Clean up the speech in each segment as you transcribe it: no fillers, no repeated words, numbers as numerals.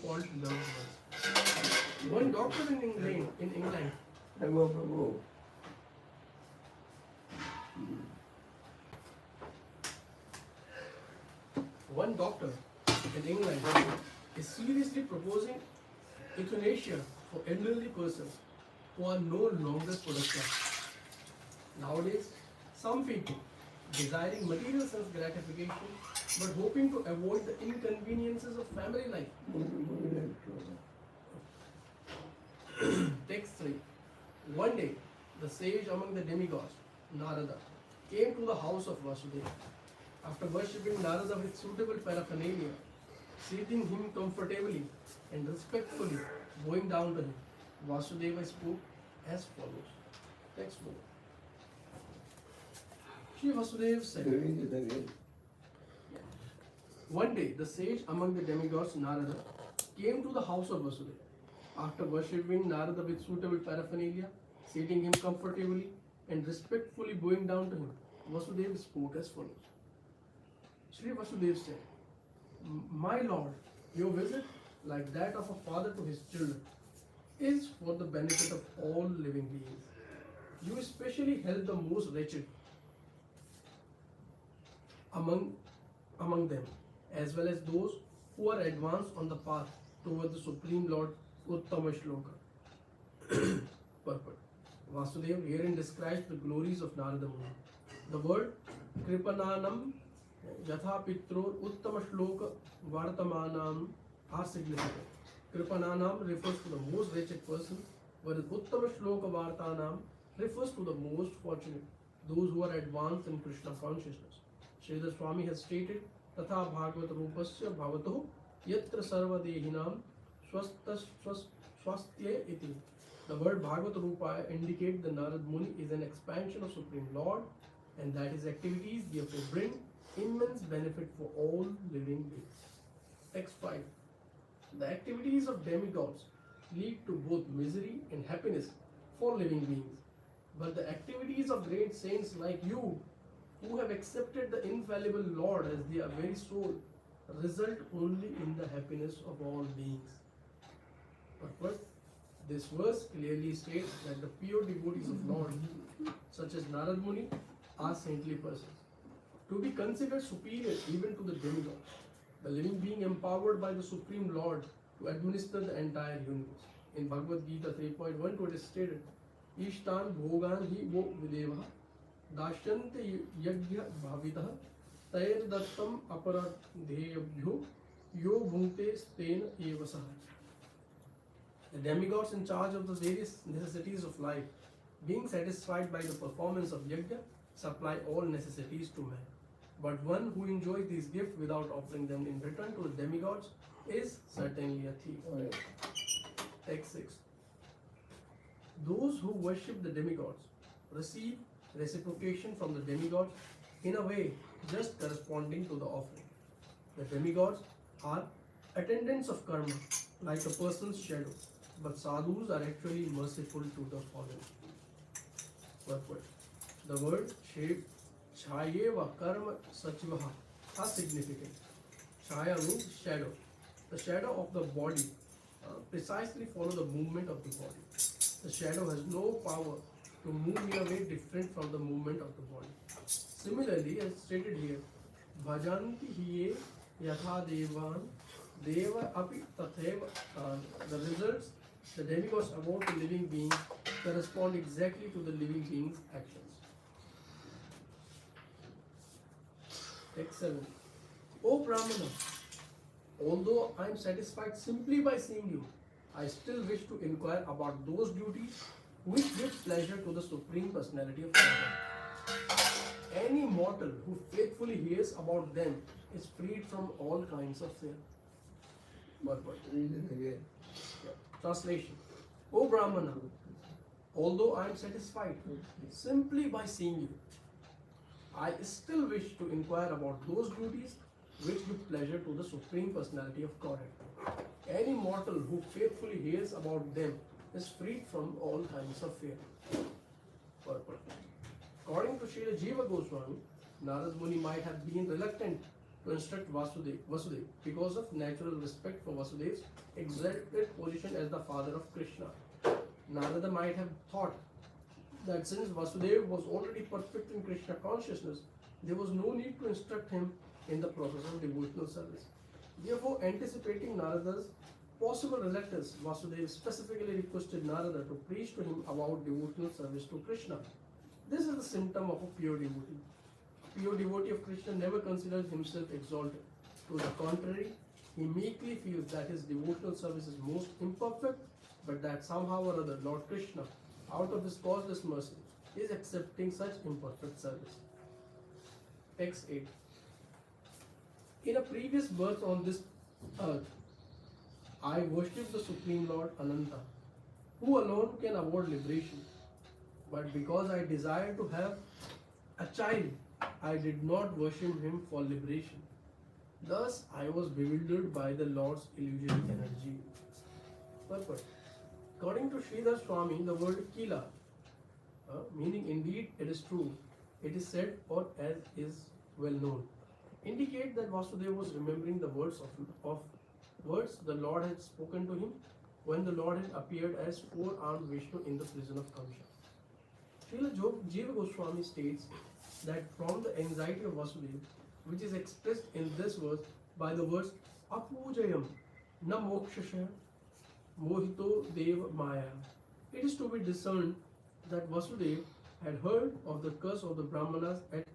fond loved ones. One doctor in England, one doctor in England is seriously proposing euthanasia for elderly persons who are no longer productive. Nowadays, some people, desiring material sense gratification but hoping to avoid the inconveniences of family life. Text 3. One day, the sage among the demigods, Narada, came to the house of Vasudeva. After worshipping Narada with suitable paraphernalia, seating him comfortably and respectfully, bowing down to him, Vasudeva spoke as follows. Text 4. Shri Vasudeva said, one day the sage among the demigods, Narada, came to the house of Vasudeva. After worshipping Narada with suitable paraphernalia, seating him comfortably and respectfully bowing down to him, Vasudeva spoke as follows. Shri Vasudeva said, my lord, your visit, like that of a father to his children, is for the benefit of all living beings. You especially help the most wretched among them, as well as those who are advanced on the path toward the Supreme Lord Uttama Shloka. Purport. Vasudeva herein describes the glories of Narada Muni. The word Kripananam Yatha Pitror Uttama Shloka Vartamanam are significant. Kripananam refers to the most wretched person, whereas Uttama Shloka Vartanam refers to the most fortunate, those who are advanced in Krishna consciousness. Sridhar Swami has stated, Tatha Bhagavat Rupasya Bhavato Yatra Sarva Dehinam Swastya Iti. The word Bhagavat Rupa indicates the Narad Muni is an expansion of Supreme Lord and that his activities therefore bring immense benefit for all living beings. Text 5. The activities of demigods lead to both misery and happiness for living beings. But the activities of great saints like you, who have accepted the infallible Lord as their very soul, result only in the happiness of all beings. But this verse clearly states that the pure devotees of Lord, such as Narad Muni, are saintly persons. To be considered superior even to the demigods, the living being empowered by the Supreme Lord to administer the entire universe. In Bhagavad Gita 3.12 it is stated, Ishtan bhogan hi wo videva dashyante yajna bhavitah tair dattam aparadheyabhyo yo bhunte stena evasah. The demigods in charge of the various necessities of life, being satisfied by the performance of yajna, supply all necessities to man. But one who enjoys these gifts without offering them in return to the demigods is certainly a thief. Text 6. Those who worship the demigods receive reciprocation from the demigods in a way just corresponding to the offering. The demigods are attendants of karma, like a person's shadow, but sadhus are actually merciful to the fallen. Purport. The word Chayeva Karma Sachivaha are significant. Chaya means shadow. The shadow of the body precisely follows the movement of the body. The shadow has no power to move in a way different from the movement of the body. Similarly, as stated here, Bhajanti hiye yatha devan deva api tatheva. The results the demigods award to living beings correspond exactly to the living being's actions. Text 7. O Brahmana, although I am satisfied simply by seeing you, I still wish to inquire about those duties which give pleasure to the Supreme Personality of Godhead. Any mortal who faithfully hears about them is freed from all kinds of sin. Translation. O Brahmana, although I am satisfied simply by seeing you, I still wish to inquire about those duties which give pleasure to the Supreme Personality of Godhead. Any mortal who faithfully hears about them is freed from all kinds of fear. Purport. According to Srila Jiva Goswami, Narad Muni might have been reluctant to instruct Vasudev because of natural respect for Vasudev's exalted position as the father of Krishna. Narada might have thought that since Vasudev was already perfect in Krishna consciousness, there was no need to instruct him in the process of devotional service. Therefore, anticipating Narada's possible reluctance, Vasudev specifically requested Narada to preach to him about devotional service to Krishna. This is the symptom of a pure devotee. A pure devotee of Krishna never considers himself exalted. To the contrary, he meekly feels that his devotional service is most imperfect, but that somehow or other Lord Krishna, out of his causeless mercy, is accepting such imperfect service. Text 8. In a previous birth on this earth, I worshipped the Supreme Lord Ananta, who alone can award liberation. But because I desired to have a child, I did not worship him for liberation. Thus, I was bewildered by the Lord's illusory energy. Purport. According to Sridhar Swami, the word kila, meaning indeed it is true, it is said or as is well known, indicate that Vasudeva was remembering the words the Lord had spoken to him when the Lord had appeared as four-armed Vishnu in the prison of Kamsa. Srila Jiva Goswami states that from the anxiety of Vasudeva, which is expressed in this verse by the words Apujayam na mokshasha mohito dev maya, it is to be discerned that Vasudeva had heard of the curse of the Brahmanas at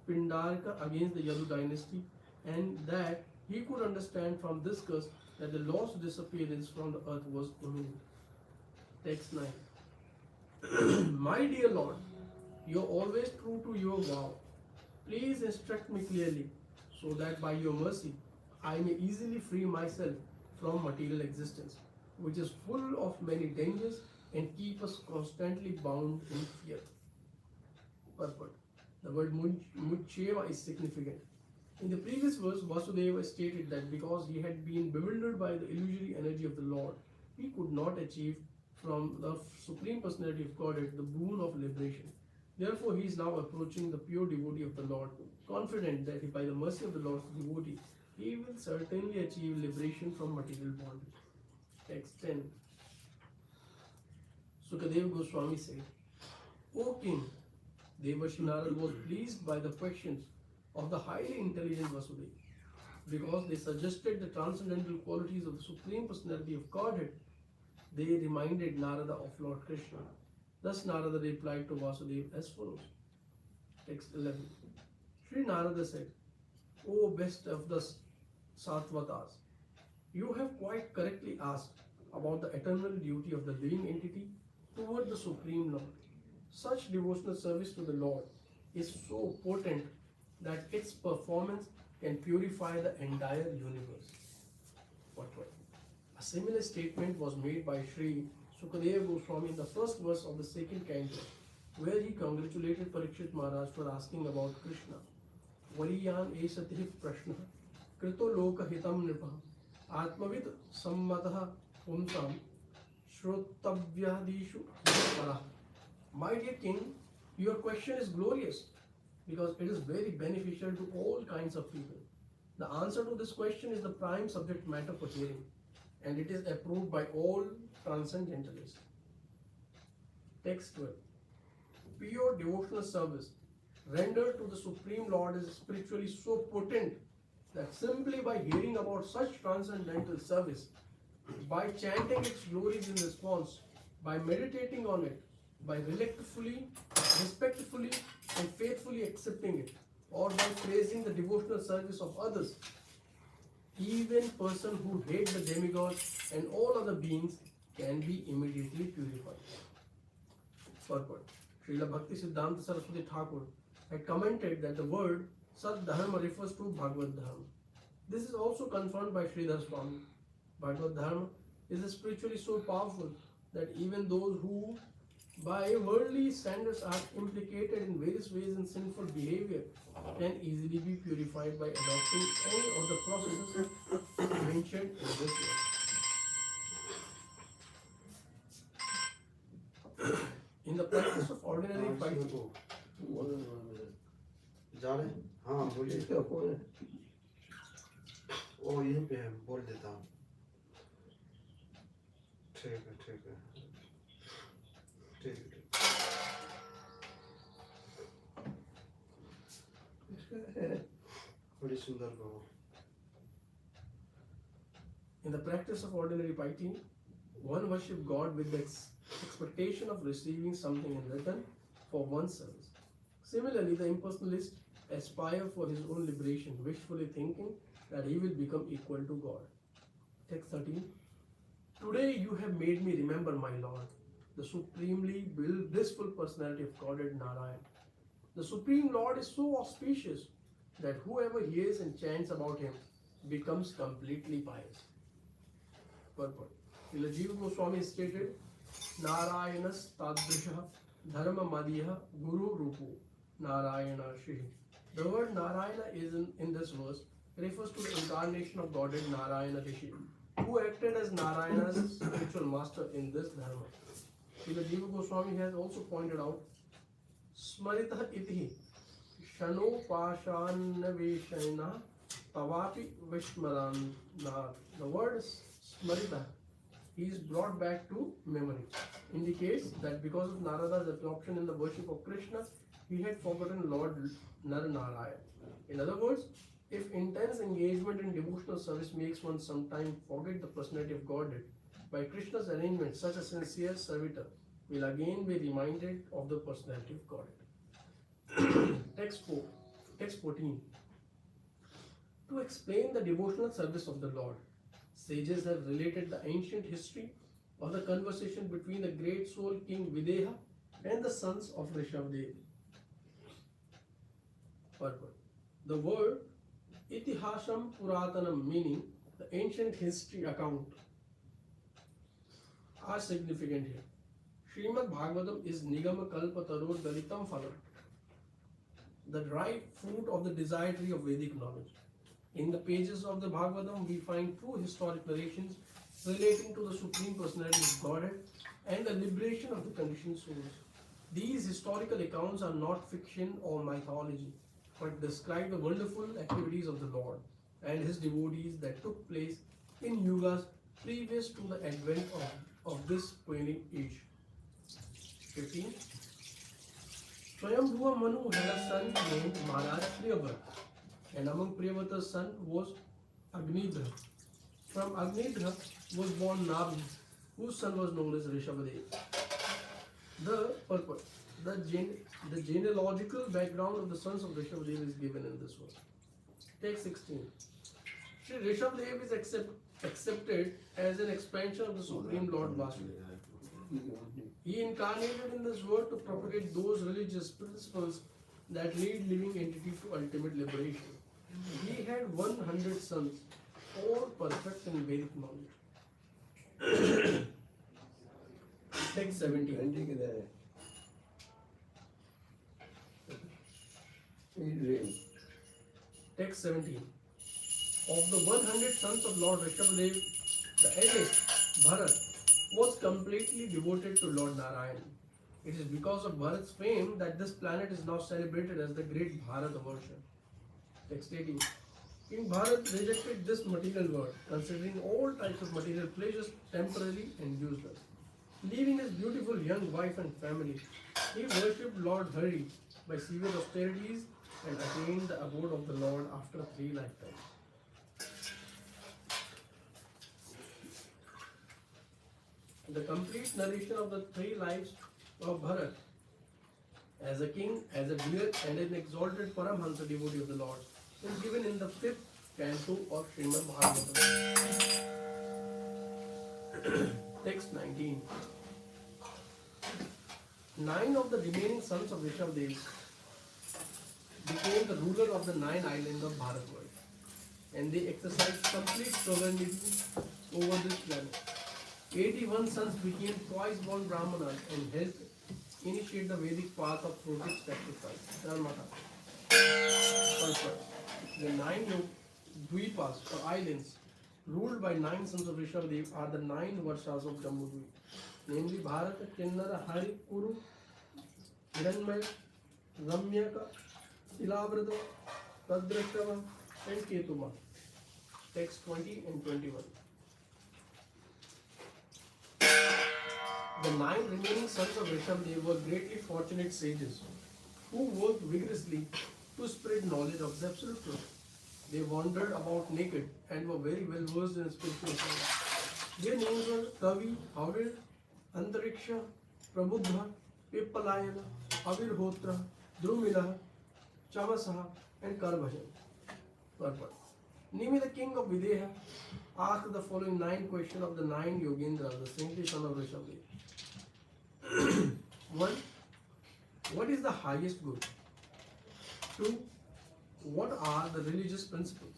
Pindarika against the Yadu dynasty, and that he could understand from this curse that the Lord's disappearance from the earth was imminent. Text 9. My dear Lord, you are always true to your vow. Please instruct me clearly, so that by your mercy I may easily free myself from material existence, which is full of many dangers and keep us constantly bound in fear. Purport. The word Mujcheva is significant. In the previous verse, Vasudeva stated that because he had been bewildered by the illusory energy of the Lord, he could not achieve from the Supreme Personality of Godhead the boon of liberation. Therefore, he is now approaching the pure devotee of the Lord, confident that by the mercy of the Lord's devotee, he will certainly achieve liberation from material bondage. Text 10. Sukadeva Goswami said, O King, Devarshi Narad was pleased by the questions of the highly intelligent Vasudeva. Because they suggested the transcendental qualities of the Supreme Personality of Godhead, they reminded Narada of Lord Krishna. Thus Narada replied to Vasudeva as follows. Text 11. Sri Narada said, O best of the Sattvatas, you have quite correctly asked about the eternal duty of the living entity toward the Supreme Lord. Such devotional service to the Lord is so potent that its performance can purify the entire universe. A similar statement was made by Sri Sukadeva Goswami in the first verse of the second canto, where he congratulated Parikshit Maharaj for asking about Krishna. Variyan esatih prashna krito loka hitam nripa atmavid sammatah pumsam shrotavyadishu parah. My dear King, your question is glorious because it is very beneficial to all kinds of people. The answer to this question is the prime subject matter for hearing, and it is approved by all transcendentalists. Text 12. Pure devotional service rendered to the Supreme Lord is spiritually so potent that simply by hearing about such transcendental service, by chanting its glories in response, by meditating on it, by respectfully and faithfully accepting it, or by praising the devotional service of others, even person who hate the demigod and all other beings can be immediately purified. Purport. Srila Bhakti Siddhanta Saraswati Thakur had commented that the word Sat Dharma refers to Bhagavad Dharma. This is also confirmed by Sridhar Swami. Bhagavad Dharma is spiritually so powerful that even those who by worldly standards are implicated in various ways in sinful behavior can easily be purified by adopting any of the processes mentioned in this verse. In the practice of ordinary fighting, ओ यहीं पे है, बोल देता हूँ। ठीक है ठीक है ठीक है बड़ी सुंदर कहो। In the practice of ordinary piety, one worships God with the expectation of receiving something in return for one's service. Similarly, the impersonalist aspires for his own liberation, wishfully thinking that he will become equal to God. Text 13. Today you have made me remember my Lord, the supremely blissful personality of Godhead Narayan. The Supreme Lord is so auspicious that whoever hears and chants about him becomes completely pious. Purport. Jiva Goswami stated, Narayanas Tadrisha Dharma Madhya Guru Rupu Narayana Shri. The word Narayana is in this verse refers to the incarnation of Godhead Narayana Rishi, who acted as Narayana's spiritual master in this dharma. Srila Jiva Goswami has also pointed out, Smaritah iti Shanopashanaveshana Tavapi Vishmarana. The word Smarita, he is brought back to memory, indicates that because of Narada's absorption in the worship of Krishna, he had forgotten Lord Naranarayan. In other words, if intense engagement in devotional service makes one sometimes forget the personality of Godhead, by Krishna's arrangement, such a sincere servitor will again be reminded of the personality of Godhead. Text 14. To explain the devotional service of the Lord, sages have related the ancient history of the conversation between the great soul King Videha and the sons of Rishabdev. Purport. The word Itihasam Puratanam, meaning the ancient history account, are significant here. Srimad Bhagavatam is Nigama Kalpa Taror Dalitam Phalam, the ripe fruit of the desire tree of Vedic knowledge. In the pages of the Bhagavatam, we find true historic narrations relating to the Supreme Personality of Godhead and the liberation of the conditioned souls. These historical accounts are not fiction or mythology, but describe the wonderful activities of the Lord and his devotees that took place in yugas previous to the advent of this waning age. 15. Swayambhuva Manu had a son named Maharaj Priyavrat, and among Priyavata's son was Agnidra. From Agnidra was born Nabhi, whose son was known as Rishabhadev. The purport. The genealogical background of the sons of Rishabhadev is given in this verse. Text 16. Shri Rishabhadev is accepted as an expansion of the Supreme Lord Vasudeva. He incarnated in this world to propagate those religious principles that lead living entity to ultimate liberation. He had 100 sons, all perfect in Vedic knowledge. Text 17. Text 17. Of the 100 sons of Lord Rishabhadev, the eldest, Bharat, was completely devoted to Lord Narayan. It is because of Bharat's fame that this planet is now celebrated as the great Bharatavarsha. Text 18. King Bharat rejected this material world, considering all types of material pleasures temporary and useless. Leaving his beautiful young wife and family, he worshipped Lord Hari by severe austerities and attained the abode of the Lord after 3 lifetimes. The complete narration of the 3 lives of Bharat as a king, as a dear and an exalted Paramhansa devotee of the Lord is given in the 5th canto of Srimad Bhagavatam. Text 19. 9 of the remaining sons of Rishabdev became the ruler of the 9 islands of Bharatvarsh, and they exercised complete sovereignty over this planet. 81 sons became twice-born Brahmanas and helped initiate the Vedic path of fruitive sacrifice, Dharmata. The 9 Dvipas or islands ruled by 9 sons of Rishabdev are the 9 Varshas of Jambudvip, namely Bharata, Kinnara, Hari, Kuru, Hiranmaya, Ramyaka, Ilavrata, Tadrashava and Ketuma. Text 20 and 21. The 9 remaining sons of Rishabdev were greatly fortunate sages who worked vigorously to spread knowledge of the absolute truth. They wandered about naked and were very well versed in spiritual science. Their names were Kavi, Havir, Antariksha, Prabuddha, Pippalayana, Avirhotra, Drumila, Chamasaha, and Karabhajan. Purport. Name the king of Videha. Ask the following 9 questions of the 9 Yogendras, the saintly son of Rishabdev. 1. What is the highest good? 2. What are the religious principles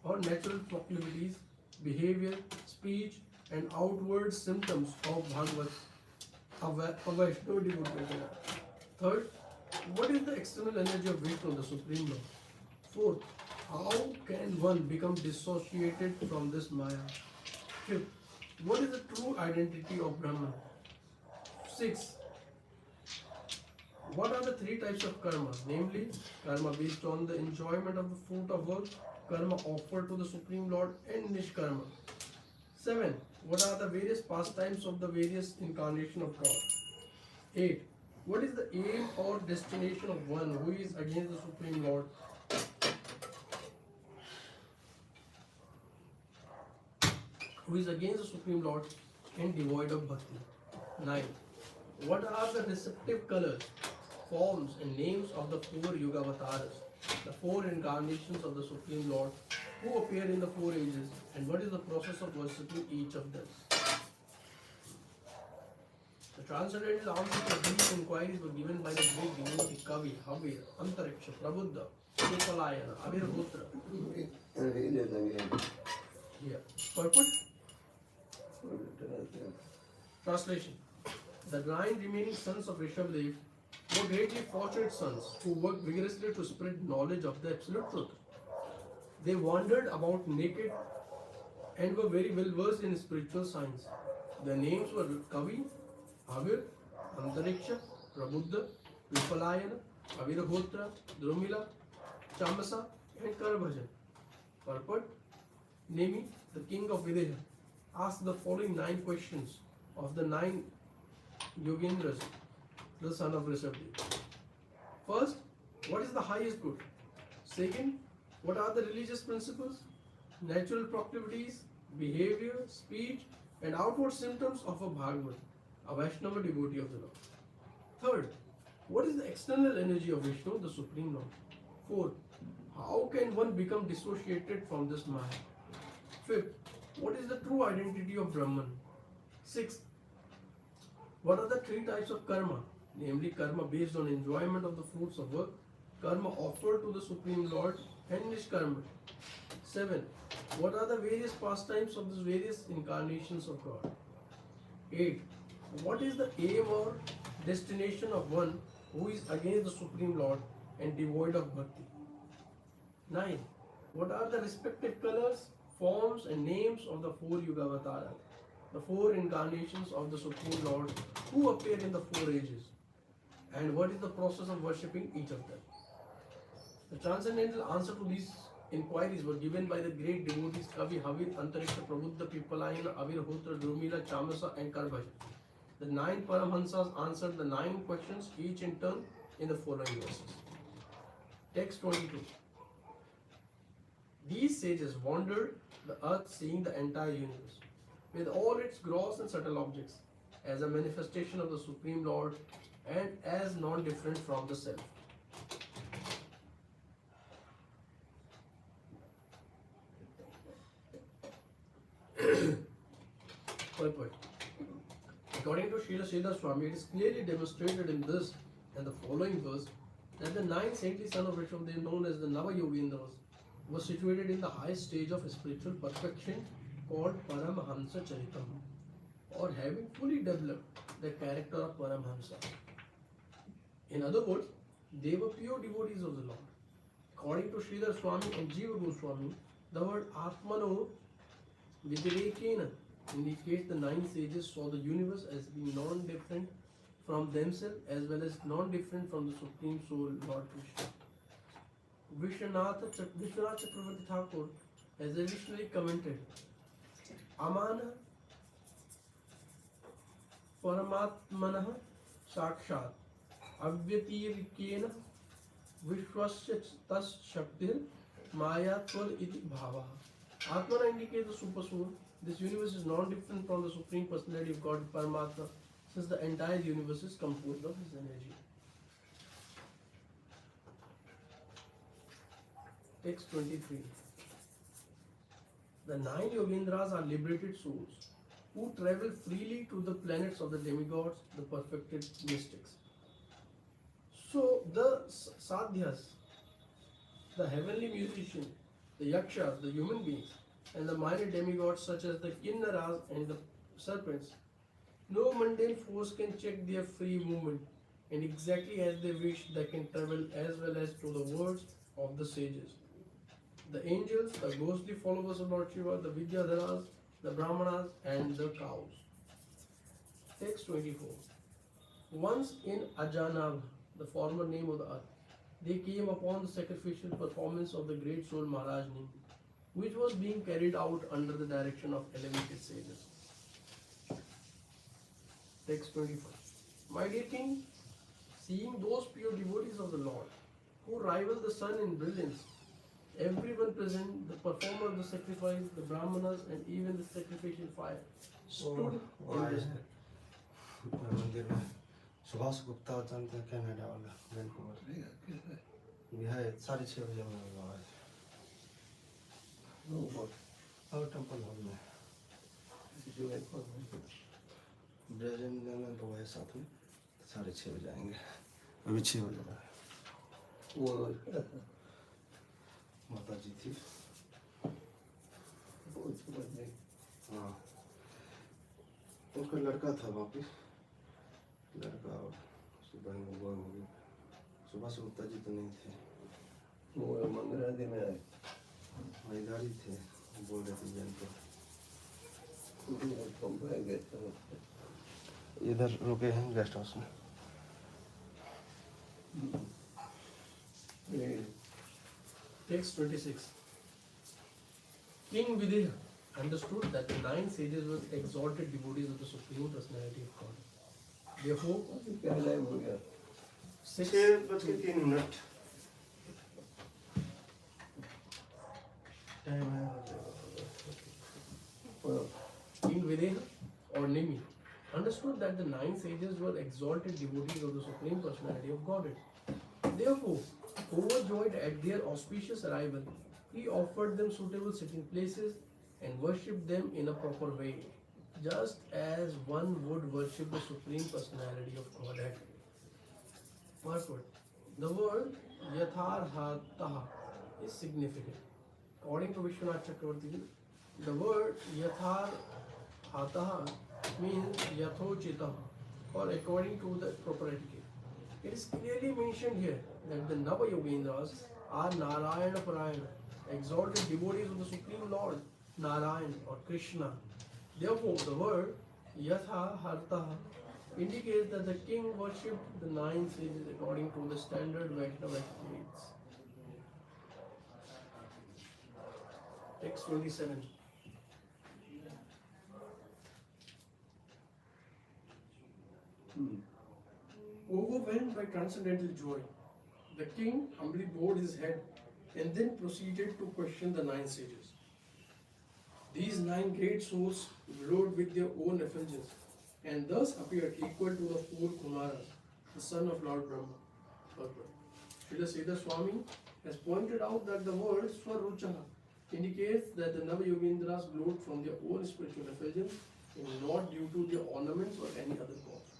or natural proclivities, behavior, speech, and outward symptoms of Bhagavat, a Vaishnava devotee? 3rd, what is the external energy of Vishnu, the Supreme Lord? 4th, how can one become dissociated from this Maya? 5th, what is the true identity of Brahman? 6th, what are the 3 types of karma? Namely, karma based on the enjoyment of the fruit of work, karma offered to the Supreme Lord, and nishkarma. 7. What are the various pastimes of the various incarnations of God? 8. What is the aim or destination of one who is against the Supreme Lord? Who is against the Supreme Lord and devoid of bhakti? 9. What are the respective colors, forms, and names of the 4 Yuga avatars, the 4 incarnations of the Supreme Lord who appear in the 4 ages, and what is the process of worshipping each of them? The transcendental answers to these inquiries were given by the great devotee Kavi, Havir, Antariksha, Prabuddha, Upalayana, Avirhotra. Here. Purport? Translation. The 9 remaining sons of Rishabdev were greatly fortunate sons who worked vigorously to spread knowledge of the absolute truth. They wandered about naked and were very well versed in spiritual science. Their names were Kavi, Havir, Antariksha, Prabuddha, Vipalayana, Avirhotra, Drumila, Chamasa, and Karabhajan. Purport. Nemi, the king of Videha, asked the following 9 questions of the 9 Yogendras, the son of Rishabdev. First, what is the highest good? Second, what are the religious principles, natural proclivities, behavior, speech, and outward symptoms of a Bhagavat, a Vaishnava devotee of the Lord? Third, what is the external energy of Vishnu, the Supreme Lord? Fourth, how can one become dissociated from this Maya? Fifth, what is the true identity of Brahman? Sixth, what are the 3 types of karma? Namely, karma based on enjoyment of the fruits of work, karma offered to the Supreme Lord, and nishkarma. 7. What are the various pastimes of the various incarnations of God? 8. What is the aim or destination of one who is against the Supreme Lord and devoid of bhakti? 9. What are the respective colors, forms, and names of the 4 Yuga avatara, the 4 incarnations of the Supreme Lord who appear in the 4 ages? And what is the process of worshipping each of them? The transcendental answer to these inquiries were given by the great devotees Kavi, Havir, Antariksha, Prabuddha, Pippalayana, Avirhotra, Drumila, Chamasa, and Karabhajan. The 9 Paramhansas answered the 9 questions each in turn in the following verses. Text 22. These sages wandered the earth seeing the entire universe, with all its gross and subtle objects, as a manifestation of the Supreme Lord and as non-different from the self. Purport. According to Srila Sridhar Swami, it is clearly demonstrated in this and the following verse that the 9 saintly sons of Rishabdev, known as the Nava Yogendras, were situated in the highest stage of spiritual perfection called Paramhamsa Charitam, or having fully developed the character of Paramhamsa. In other words, they were pure devotees of the Lord. According to Sridhar Swami and Jiva Goswami, the word Atmano Vidirekena indicates the 9 sages saw the universe as being non-different from themselves as well as non-different from the Supreme Soul, Lord Krishna. Vishwanath Chakravarti Thakur has additionally commented, Amana Paramatmanah Sakshat Avyatirikena Vishwasya Tas Shaktir Mayatvar iti Bhava. Atmana indicates the super soul. This universe is non different from the Supreme Personality of God, Paramatma, since the entire universe is composed of His energy. Text 23. The 9 Yogendras are liberated souls who travel freely to the planets of the demigods, the perfected mystics. So the sadhyas, the heavenly musicians, the yakshas, the human beings, and the minor demigods such as the kinnaras and the serpents, no mundane force can check their free movement, and exactly as they wish, they can travel as well as to the words of the sages. The angels, the ghostly followers of Lord Shiva, the Vidyadharas, the Brahmanas, and the cows. Text 24. Once in Ajanab, the former name of the earth, they came upon the sacrificial performance of the great soul Maharaj Nimi, which was being carried out under the direction of elevated sages. Text 25. My dear king, seeing those pure devotees of the Lord, who rival the sun in brilliance, everyone present, the performer of the sacrifice, the brahmanas, and even the sacrificial fire, stood in respect. मंदिर में सुभाष गुप्ता जानते हैं Canada वाला Vancouver यह है 6:30 बजे में होगा आज और टेम्पल हॉल में ब्रजन में वो है साथ में 6:30 बजे आएंगे अभी 6 बजे रहा है माता जी थी हाँ उसका लड़का था वापिस लड़का और उसकी बहन को गोल हो गई सुबह से गुप्ता जी तो नहीं थे वो मंगला दिन में आए इधर ही थे बोल रहे थे जन को इधर रुके हैं गेस्ट हाउस में Text 26. King Videha understood that the 9 sages were exalted devotees of the Supreme Personality of God. Therefore, 6:03 time है King Videha or Nimi understood that the 9 sages were exalted devotees of the Supreme Personality of Godhead. Therefore, overjoyed at their auspicious arrival, he offered them suitable sitting places and worshipped them in a proper way, just as one would worship the Supreme Personality of Godhead. Purport. The word Yatharhataha is significant. According to Vishwanath Chakravarti, the word Yatharhataha means Yathochitaha, or according to the proper etiquette. It is clearly mentioned here that the Nava Yogendras are Narayana Parayana, exalted devotees of the Supreme Lord, Narayan or Krishna. Therefore, the word Yatha Hartaha indicates that the king worshipped the 9 sages according to the standard Vaishnava etiquettes. Text 27. Overwhelmed by transcendental joy, the king humbly bowed his head and then proceeded to question the 9 sages. These 9 great souls glowed with their own effulgence and thus appeared equal to the 4 Kumaras, the son of Lord Brahma. Srila Siddha Swami has pointed out that the word Swaruchaha indicates that the Nava Yogendras glowed from their own spiritual effulgence and not due to their ornaments or any other cause.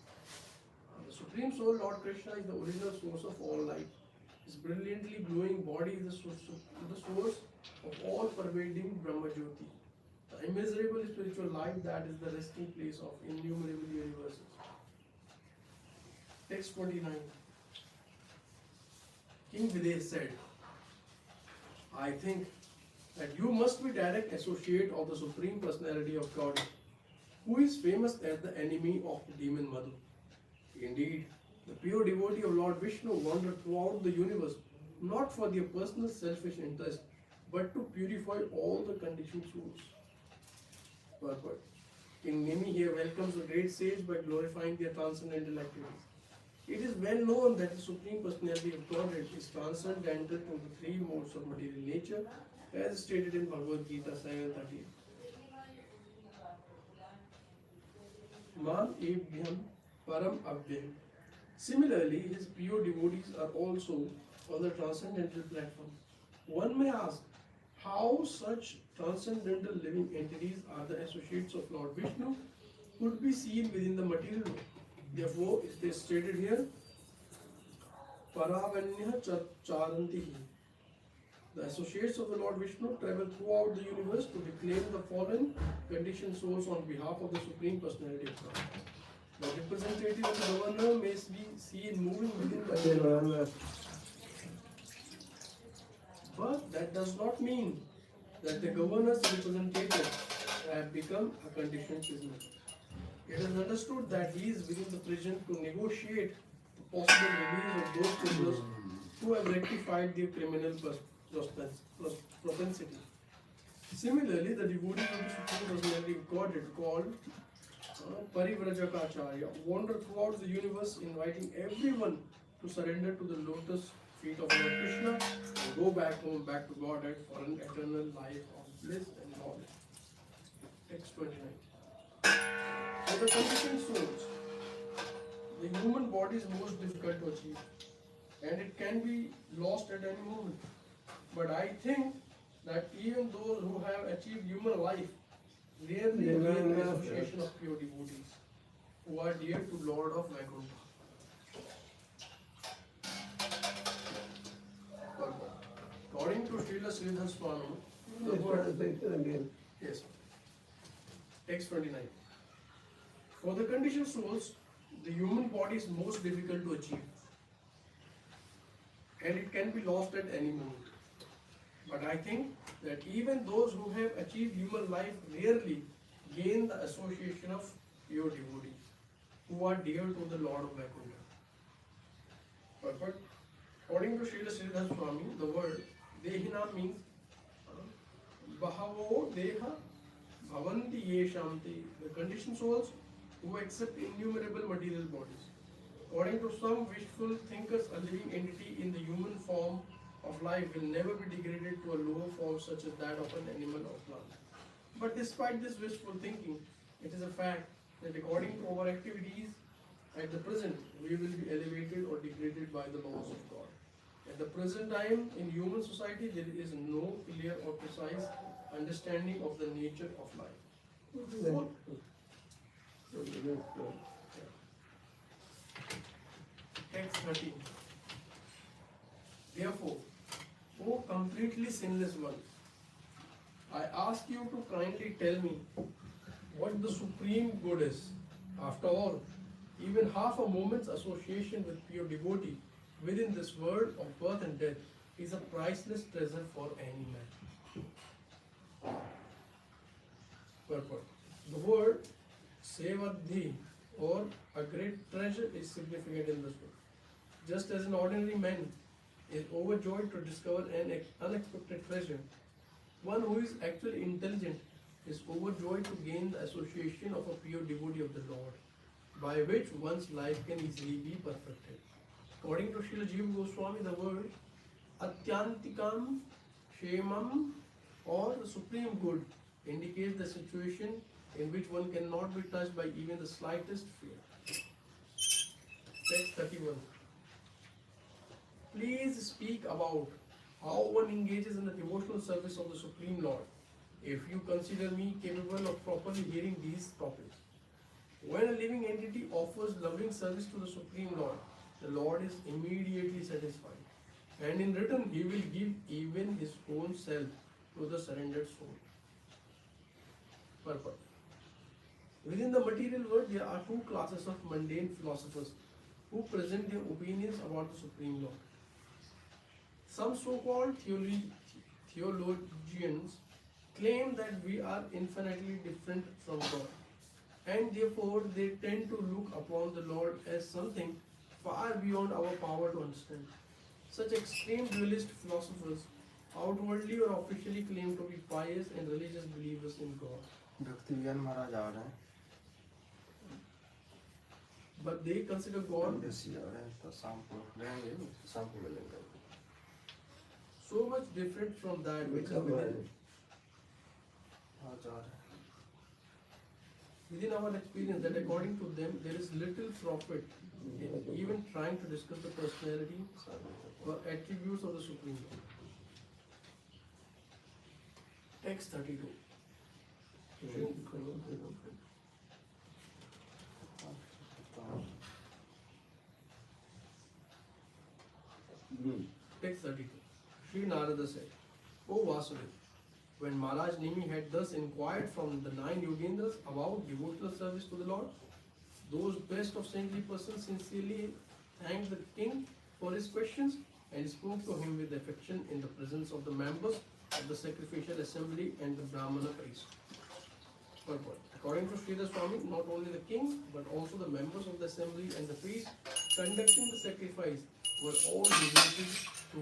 The Supreme Soul, Lord Krishna, is the original source of all life. His brilliantly glowing body is the source of all pervading Brahma Jyoti, the immeasurable spiritual light that is the resting place of innumerable universes. Text 29. King Videha said, I think that you must be direct associate of the Supreme Personality of God, who is famous as the enemy of the demon Madhu. Indeed, the pure devotee of Lord Vishnu wandered throughout the universe not for their personal selfish interest, but to purify all the conditioned souls. Purport. King Nimi here welcomes the great sage by glorifying their transcendental activities. It is well known that the Supreme Personality of Godhead is transcendental to the three modes of material nature, as stated in Bhagavad Gita 7:30. Man ebhyam param abhyam. Similarly, his pure devotees are also on the transcendental platform. One may ask, how such transcendental living entities are the associates of Lord Vishnu could be seen within the material world. Therefore, it is stated here, Paravanya Charantihi. The associates of the Lord Vishnu travel throughout the universe to declare the fallen conditioned souls on behalf of the Supreme Personality of God. The representative of the governor may be seen moving within the universe. But that does not mean that the governor's representatives have become a conditioned prisoner. It is understood that he is within the prison to negotiate the possible release of those prisoners who have rectified their criminal propensity. Similarly, the devotees of the Supreme Personality of Godhead called Parivrajakaacharya wander throughout the universe inviting everyone to surrender to the lotus feet of Lord Krishna and go back home, back to Godhead for an eternal life of bliss and knowledge. Text 29. For the conditioned souls, the human body is most difficult to achieve and it can be lost at any moment. But I think that even those who have achieved human life rarely gain the association of pure devotees who are dear to Lord of Vaikuntha. According to Srila Sridhar Swami, the word, yes, text 29. For the conditioned souls, the human body is most difficult to achieve and it can be lost at any moment. But I think that even those who have achieved human life rarely gain the association of pure devotees who are dear to the Lord of Vaikuntha. But according to Srila Sridhar Swami, the word Dehina means Bahavo Deha Bhavanti Yeshamti, the conditioned souls who accept innumerable material bodies. According to some wishful thinkers, a living entity in the human form of life will never be degraded to a lower form such as that of an animal or plant. But despite this wishful thinking, it is a fact that according to our activities at the present, we will be elevated or degraded by the laws of God. At the present time, in human society, there is no clear or precise understanding of the nature of life. Text 13. Therefore, O completely sinless one, I ask you to kindly tell me what the supreme good is. After all, even half a moment's association with pure devotee within this world of birth and death is a priceless treasure for any man. Purport. The word Sevadhi or a great treasure is significant in this book. Just as an ordinary man is overjoyed to discover an unexpected treasure, one who is actually intelligent is overjoyed to gain the association of a pure devotee of the Lord, by which one's life can easily be perfected. According to Srila Jiva Goswami, the word Atyantikam Shemam or the supreme good indicates the situation in which one cannot be touched by even the slightest fear. Text 31. Please speak about how one engages in the devotional service of the Supreme Lord, if you consider me capable of properly hearing these topics. When a living entity offers loving service to the Supreme Lord, the Lord is immediately satisfied, and in return he will give even his own self to the surrendered soul. Purport. Within the material world, there are two classes of mundane philosophers who present their opinions about the Supreme Lord. Some so-called theologians claim that we are infinitely different from God, and therefore they tend to look upon the Lord as something far beyond our power to understand. Such extreme dualist philosophers outwardly or officially claim to be pious and religious believers in God, व्यक्ति विज्ञान महाराज आ रहे हैं, but they consider God देसी आ रहे हैं, तो शाम को लेंगे, शाम को ले लेंगे। so much different from that which is within. हाँ जा रहे हैं। Within our experience, that according to them, there is little profit in even trying to discuss the personality or attributes of the Supreme Lord. Text 32. Text 32. Sri Narada said, O Vasudeva, when Maharaj Nimi had thus inquired from the 9 Yogendras about devotional service to the Lord, those best of saintly persons sincerely thanked the king for his questions and spoke to him with affection in the presence of the members of the sacrificial assembly and the Brahmana priest. Purport. According to Sridhar Swami, not only the king but also the members of the assembly and the priest conducting the sacrifice were all devoted to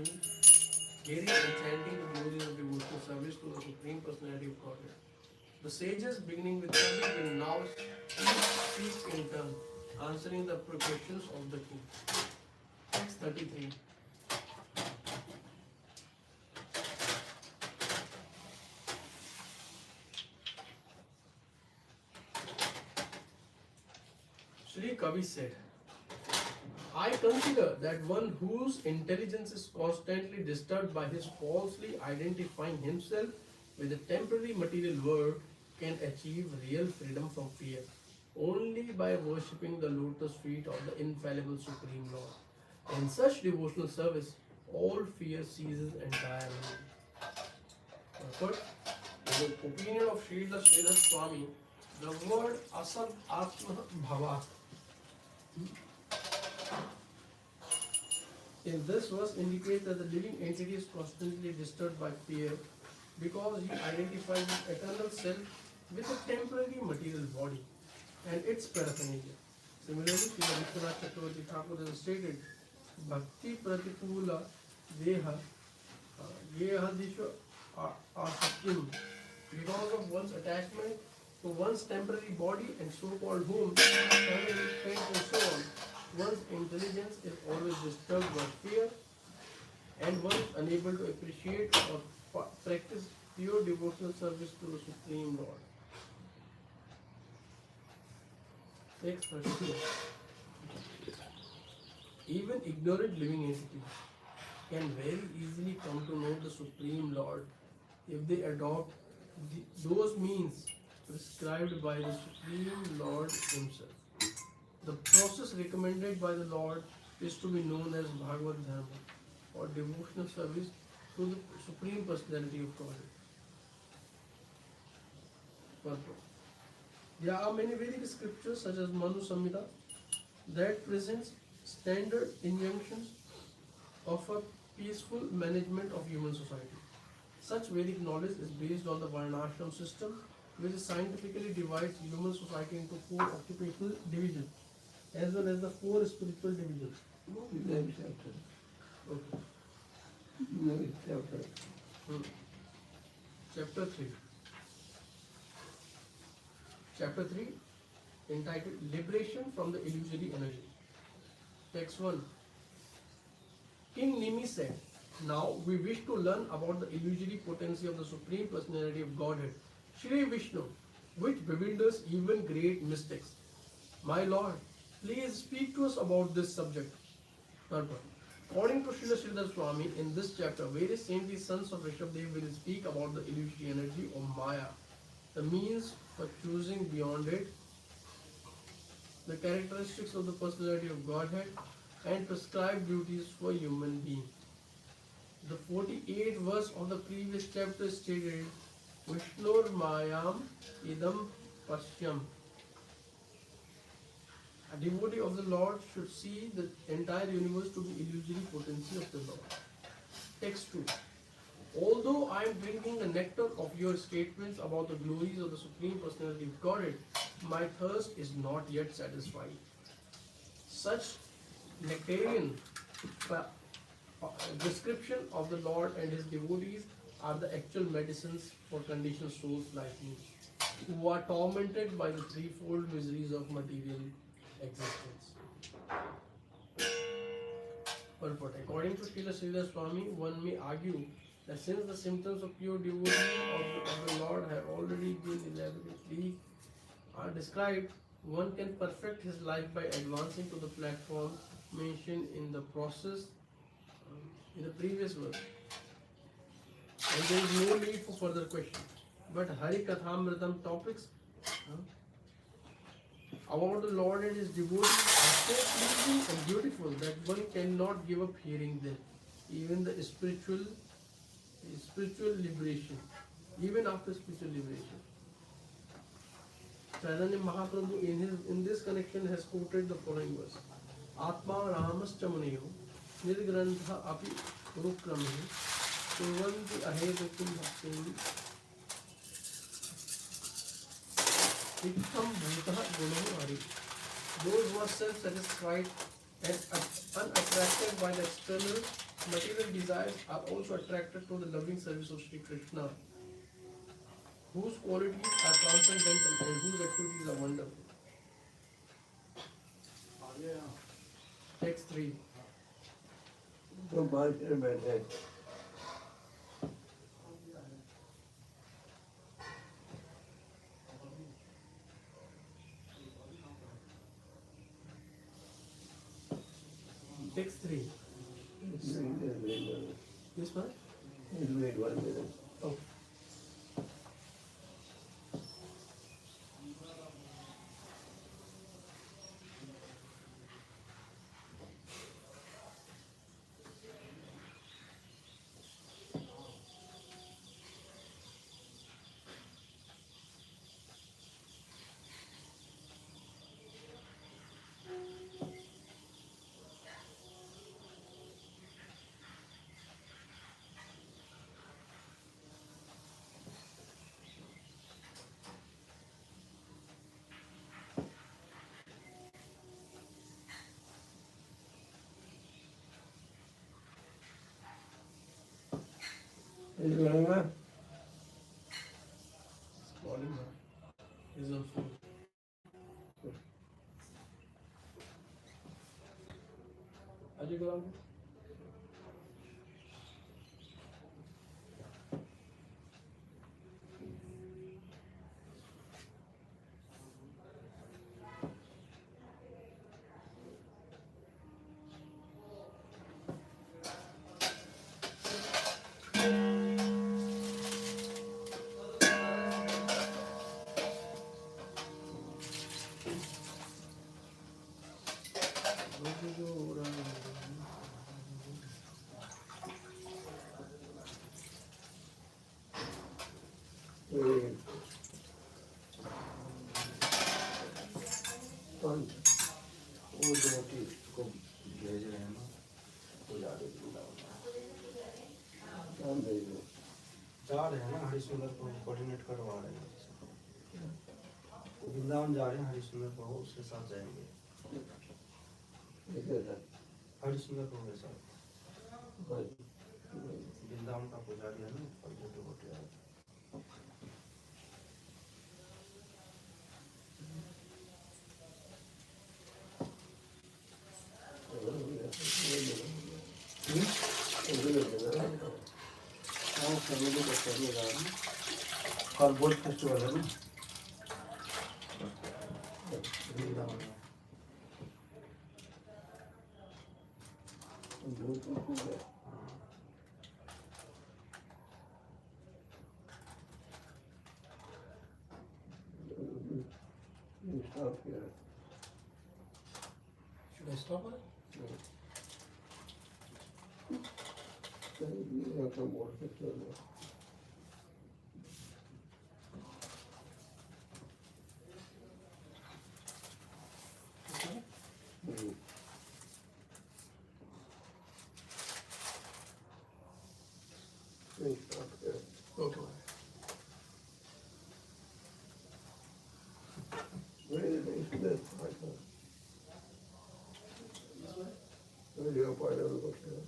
hearing and chanting the glories of devotional service to the Supreme Personality of Godhead. The sages, beginning with Kavi, will now speak in turn, answering the questions of the king. Text 33. Sri Kavi said, I consider that one whose intelligence is constantly disturbed by his falsely identifying himself with the temporary material world can achieve real freedom from fear only by worshipping the lotus feet of the infallible Supreme Lord. In such devotional service, all fear ceases entirely. But in the opinion of Sridhar Swami, the word Asad Atma Bhava in this verse indicates that the living entity is constantly disturbed by fear because he identifies his eternal self with a temporary material body and its paraphernalia. Similarly, Srila Vishwanath Chakravarti Thakur has stated, Bhakti Pratikula Deha Yehadisha Asakim. Because of one's attachment to one's temporary body and so-called home, family, friends and so on, one's intelligence is always disturbed by fear and one is unable to appreciate or practice pure devotional service to the Supreme Lord. Text 32. Even ignorant living entities can very easily come to know the Supreme Lord if they adopt those means prescribed by the Supreme Lord Himself. The process recommended by the Lord is to be known as Bhagavad Dharma or devotional service to the Supreme Personality of Godhead. Purport. There are many Vedic scriptures such as Manu Samhita that presents standard injunctions of a peaceful management of human society. Such Vedic knowledge is based on the Varnashram system, which scientifically divides human society into 4 occupational divisions as well as the 4 spiritual divisions. Okay. Chapter 3. Chapter 3 entitled Liberation from the Illusory Energy. Text 1. King Nimi said, now we wish to learn about the illusory potency of the Supreme Personality of Godhead, Shri Vishnu, which bewilders even great mystics. My Lord, please speak to us about this subject. Purport. According to Srila Sridhar Swami, in this chapter, various saintly sons of Rishabdev will speak about the illusory energy of Maya, the means for choosing beyond it, the characteristics of the personality of Godhead, and prescribed duties for human beings. The 48th verse of the previous chapter stated, Vishnur Mayam Idam Pashyam. A devotee of the Lord should see the entire universe to be illusory potency of the Lord. Text 2. Although I am drinking the nectar of your statements about the glories of the Supreme Personality of Godhead, my thirst is not yet satisfied. Such nectarian description of the Lord and his devotees are the actual medicines for conditioned souls like me, who are tormented by the threefold miseries of material existence. Purport. According to Srila Sridhar Swami, one may argue that since the symptoms of pure devotee of the Lord have already been elaborately described, one can perfect his life by advancing to the platform mentioned in the process in the previous verse. And there is no need for further question. But Hari Kathamritam topics about the Lord and his devotees are so pleasing and beautiful that one cannot give up hearing them. Even the spiritual liberation, even after spiritual liberation. Chaitanya Mahaprabhu in this connection has quoted the following verse. Atma Ramascha Muniyo Nirgrantha Api Urukrami Suvanti Ahetukum Bhaktin Iktham Bhutah Gunahu Hari. Those who are self-satisfied and unattracted by the external material desires are also attracted to the loving service of Sri Krishna, whose qualities are transcendental and whose activities are wonderful. Text 3. तो बात कर बैठे Text 3. This one? wait 1 minute. Oh. Is it running now? Scrolling now. Is on phone. Ajay Garam. Wait. Fun. वो devotee को भेज रहे हैं ना पूजा के वृंदावन काम दे दो जा रहे हैं ना हरिश्चंद्र को कोऑर्डिनेट करवा रहे हैं वृंदावन जा रहे हैं हरिश्चंद्र को उसके साथ जाएंगे इधर है हरिश्चंद्र को के साथ वृंदावन का पुजारी है ना और जो devotee है वो फैमिली को करने जा रहे हैं कल बोट फेस्टिवल है ना वृंदावन में Stop here. Should I stop it? You have some more picture there. Stop here. Okay. Where is this? Where do you find out about that?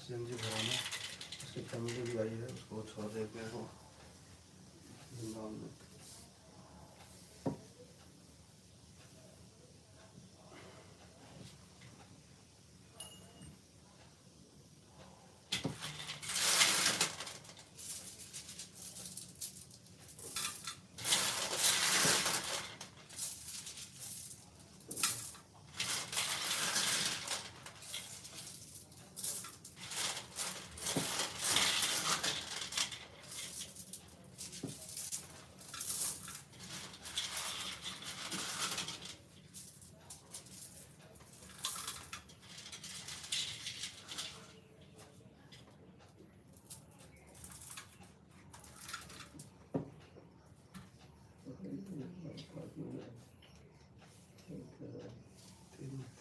CNG भराना, उसकी फैमिली भी आई है, उसको छोड़ देते हैं वृंदावन में।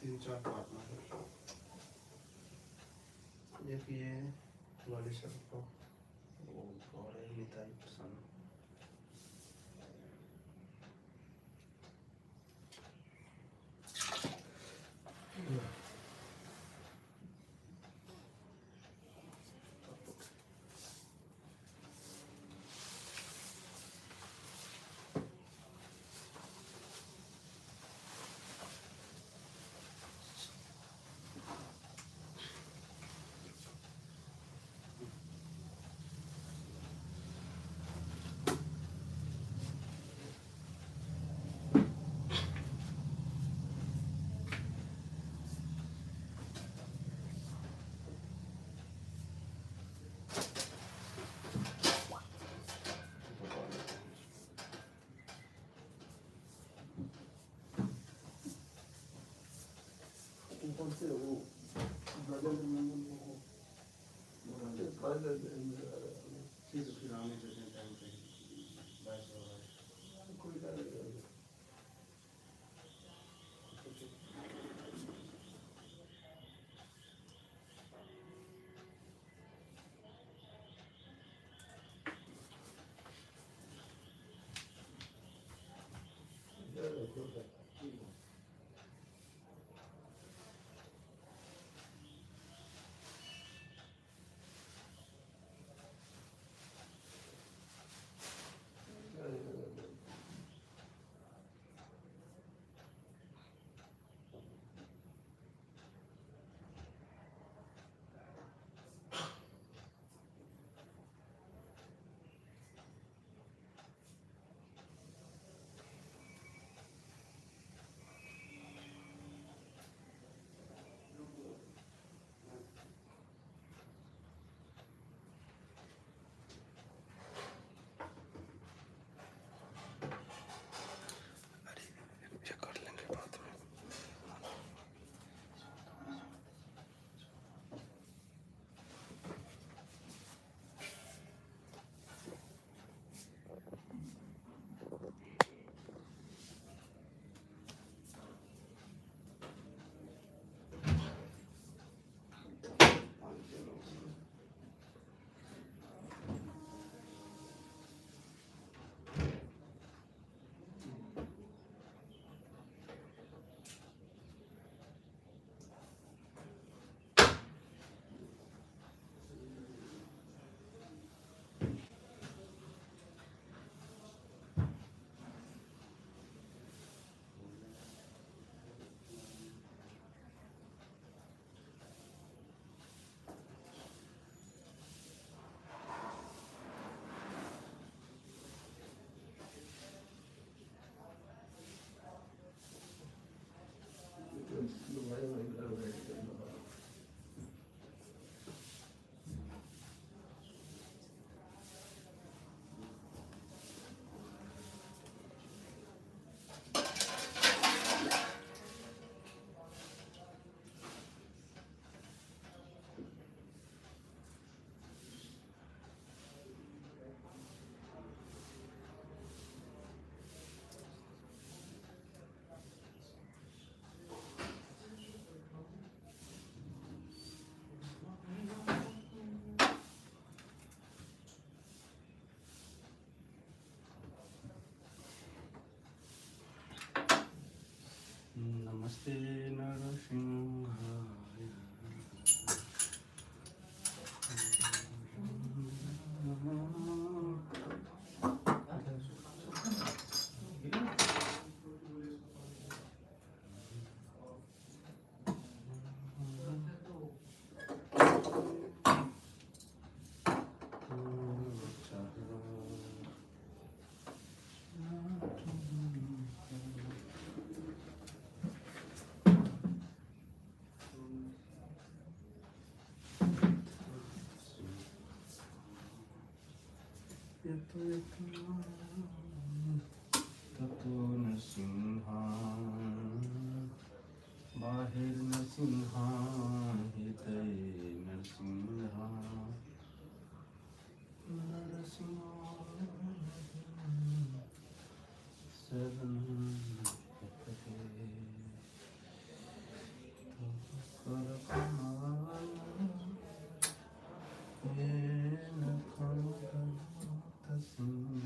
तीन चार पार्टनर है, एक ये वाली सर को वो और है निताई प्रसन्न। ऊपर से वो बगल में वो फिर आने के टाइम पे 22 होगा। कोई का यतो यतो ततो नरसिंहा बाहेर नरसिंहा हृदय नरसिंहा नरसिंहा शरण कर कमाल येन खंडत सिंह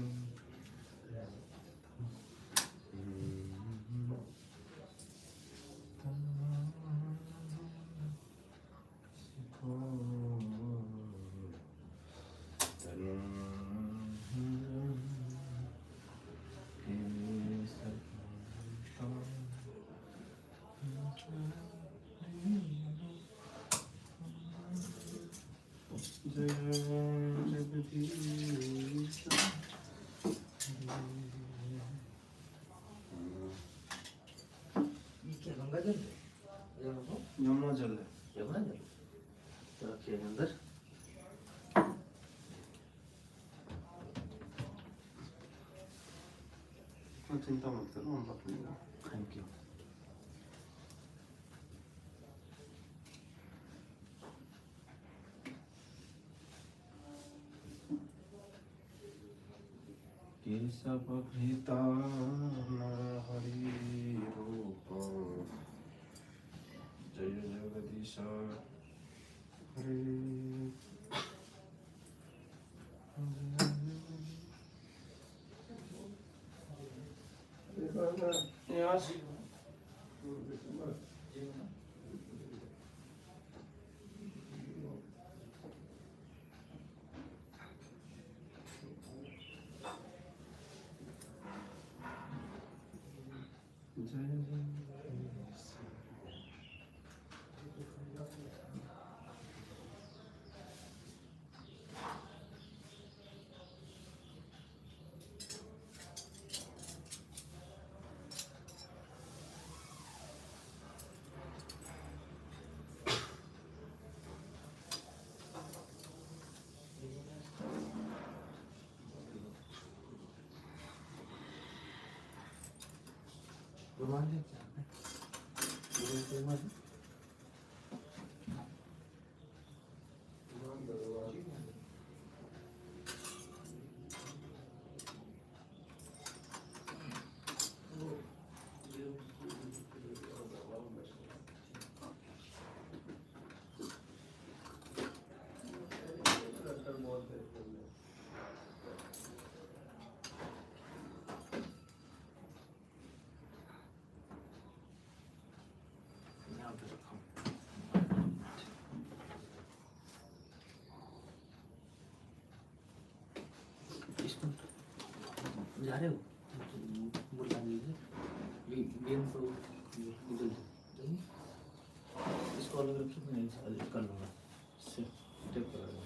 जय जगदीश ये क्या गंगा जल है? ये देखो, यमुना जल है यमुना जल तो रखिए अंदर। चिंता मत करो हम रख लेंगे थैंक यू। केशवभृता नरहरि रूप जय जगदीश हरे यहाँ से रुमाल ले क्या है? रुमाल यहाँ पे रखो। इसको जा रहे हो? बुला लीजिए। ये गेम को निकल जाइए। इसको अलग रखिए, मैं इसको अलग कर लूँगा। इससे टेप कर लूँगा।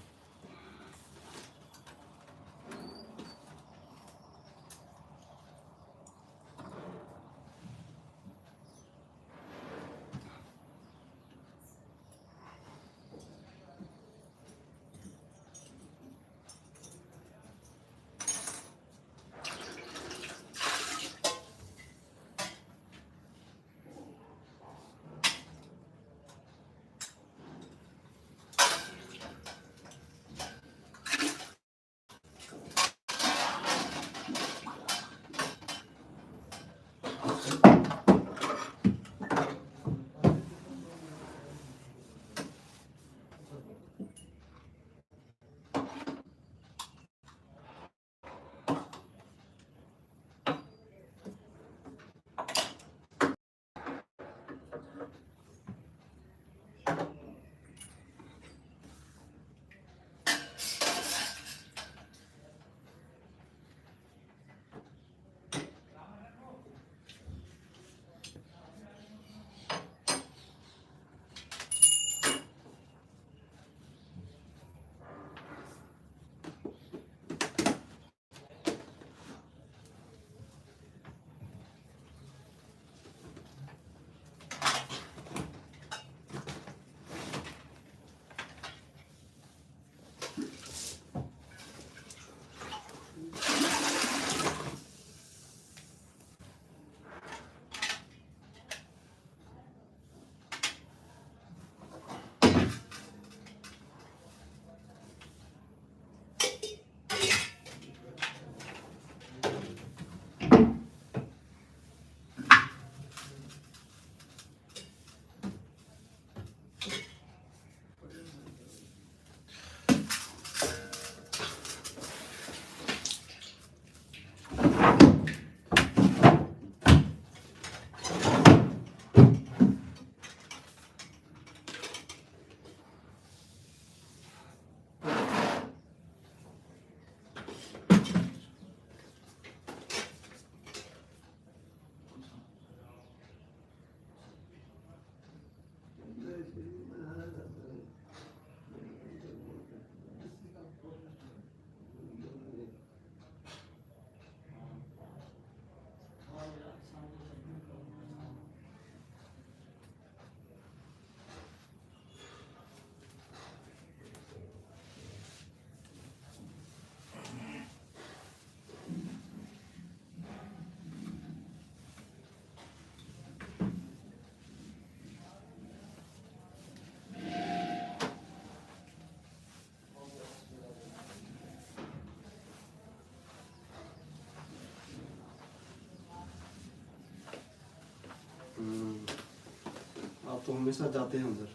तो हमेशा जाते हैं अंदर।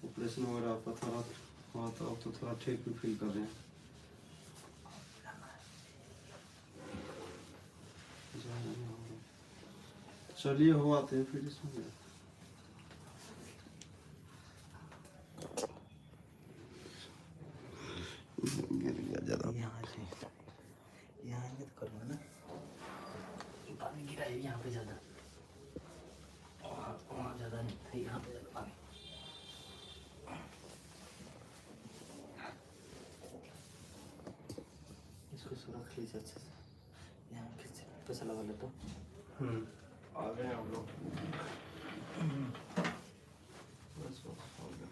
ऑपरेशन वगैरह आपका थोड़ा हुआ तो अब तो थोड़ा ठीक भी फील कर रहे हैं। चलिए हो आते हैं फिर इसमें। गिर गया ज़्यादा। यहाँ से यहाँ आएंगे तो करूँगा ना, पानी गिरा है यहाँ पे ज़्यादा, वहाँ ज़्यादा नहीं था, यहाँ पे ज़्यादा पानी। इसको सुरख लीजिए अच्छे से, यहाँ खींच पैसा लगा ले तो। आ गए हैं आप लोग। बस हो गया।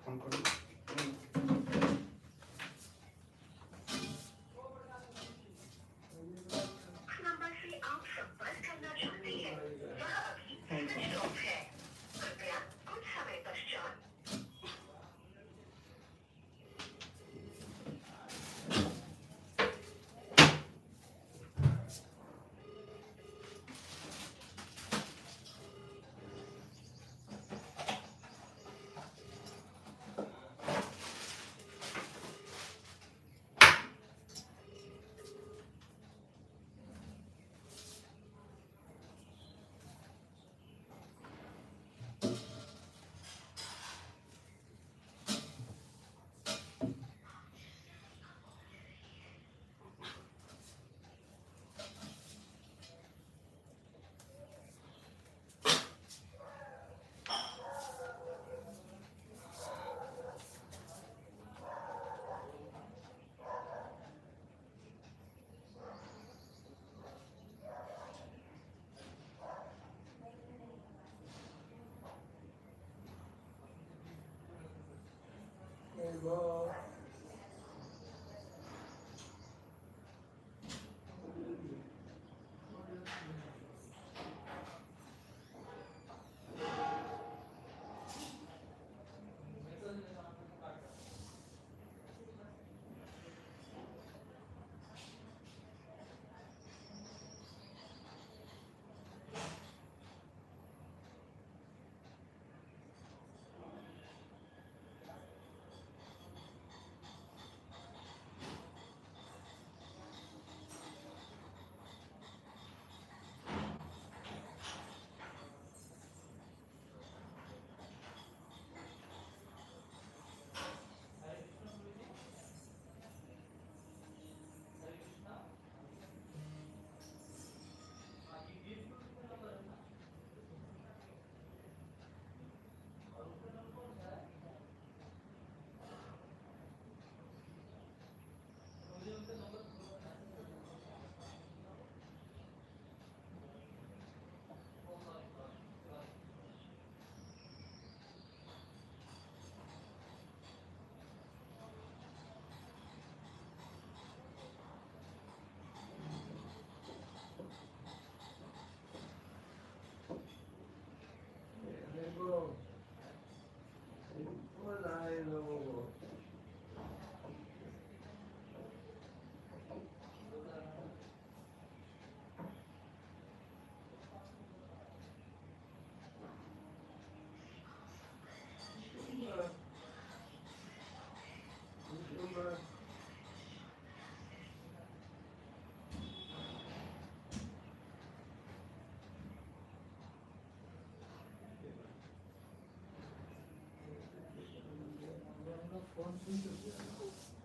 फोन करो। नंबर से आप संपर्क करना चाहते हैं वह अभी स्विच ऑफ है, कृपया कुछ समय पश्चात।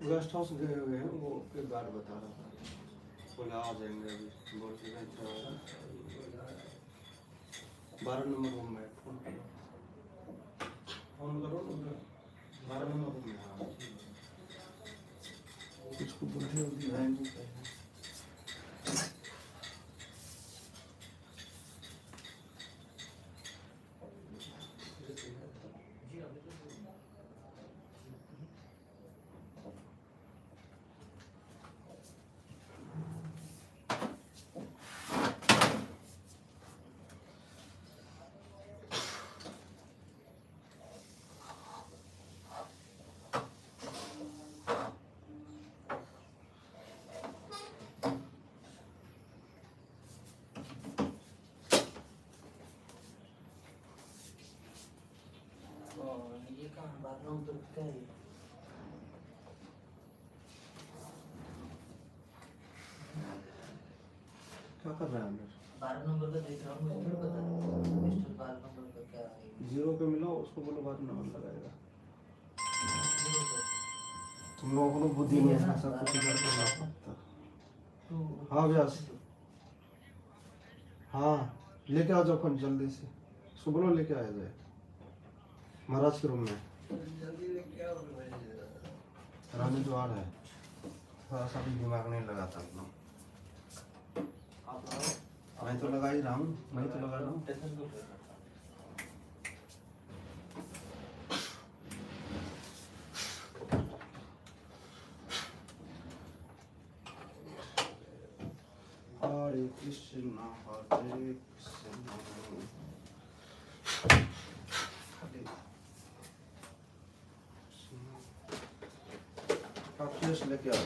गेस्ट हाउस गए हुए हैं, वो फिर गार्ड बता रहा था बोले आ जाएंगे अभी बोल के गए 12 नंबर रूम में फोन करो 12 नंबर रूम में। हाँ उसको बोलिए ये कहाँ 12 नंबर क्या है? क्या कर रहा है अंदर? 12 नंबर का देख रहा हूँ, मुझे नहीं पता मिस्टर 12 नंबर का क्या है। जीरो पे मिला उसको बोलो 12 नंबर लगाएगा। जीरो पे। तुम लोगों को बुद्धि नहीं है, सब कुछ इधर करना पड़ता। हाँ व्यास, हाँ लेके आ जाओ फोन जल्दी से, उसको बोलो लेके आया जाए महाराज के रूम में। रानी तो आ रहा है, थोड़ा सा भी दिमाग नहीं लगाता अपना। मैं तो लगा ही रहा हूँ, मैं तो लगा रहा हूँ। हरे कृष्णा हरे कृष्णा हरे आप फ्रेश लेके आओ।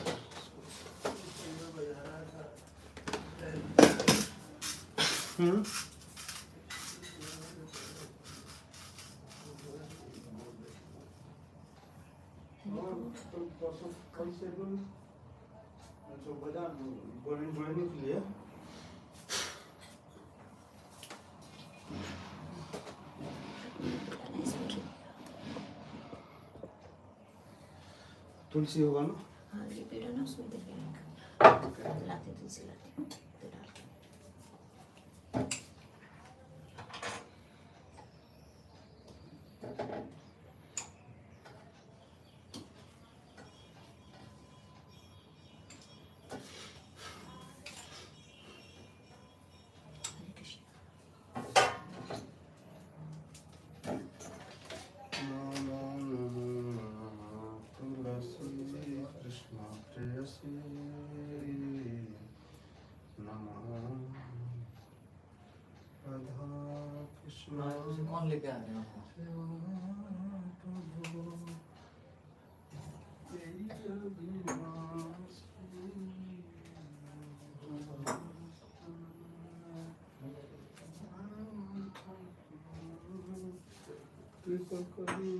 कम से कम जो बाजार बोलने के लिए तुलसी होगा ना? हाँ ये पेड़ है ना, उसमें देख लेंगे लाते तुलसी लाते तो डाल के। हरे कृष्ण। तुलसी कृष्ण प्रेयसी नमः राधा कृष्ण। उसे कौन लेके आ रहे हो? कृपा करी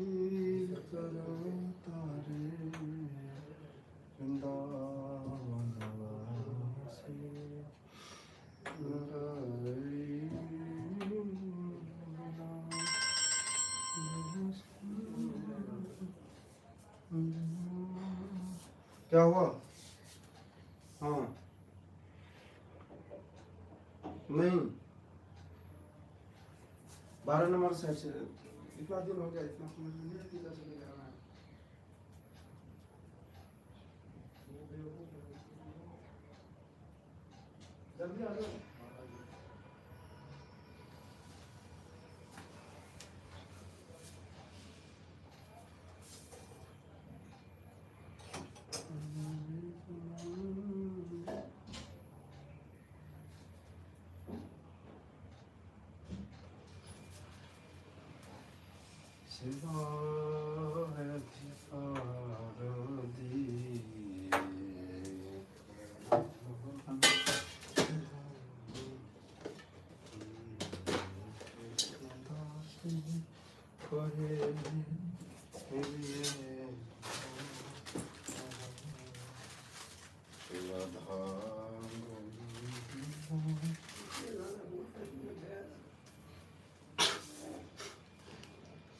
करो तारे वृंदावन वासी क्या हुआ? हाँ नहीं 12 नंबर साइड से इतना दिन हो गया, इतना समझ में नहीं किधर से लेकर आना है।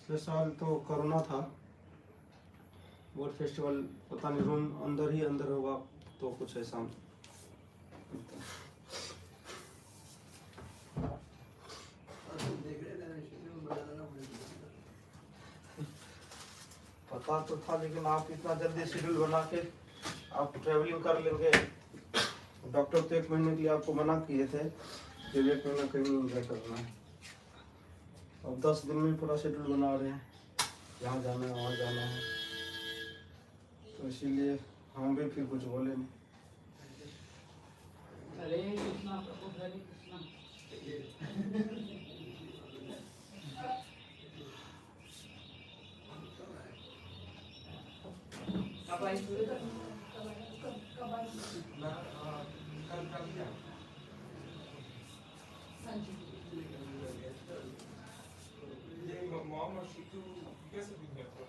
पिछले साल तो कोरोना था, बोट फेस्टिवल पता नहीं रूम अंदर ही अंदर होगा तो कुछ ऐसा पता तो था, लेकिन आप इतना जल्दी शेड्यूल बना के आप ट्रैवलिंग कर लेंगे। डॉक्टर तो 1 महीने के लिए आपको मना किए थे कि 1 महीना कहीं नहीं एंजॉय करना है। अब 10 दिन में पूरा शेड्यूल बना रहे हैं, यहाँ जाना है वहाँ जाना है, तो इसीलिए हम भी फिर कुछ बोले नहीं। हरे कृष्णा प्रभु हरे कृष्णा। कब आई सूर्य तक? कब आई? Mom or Shitu, you guys have been here for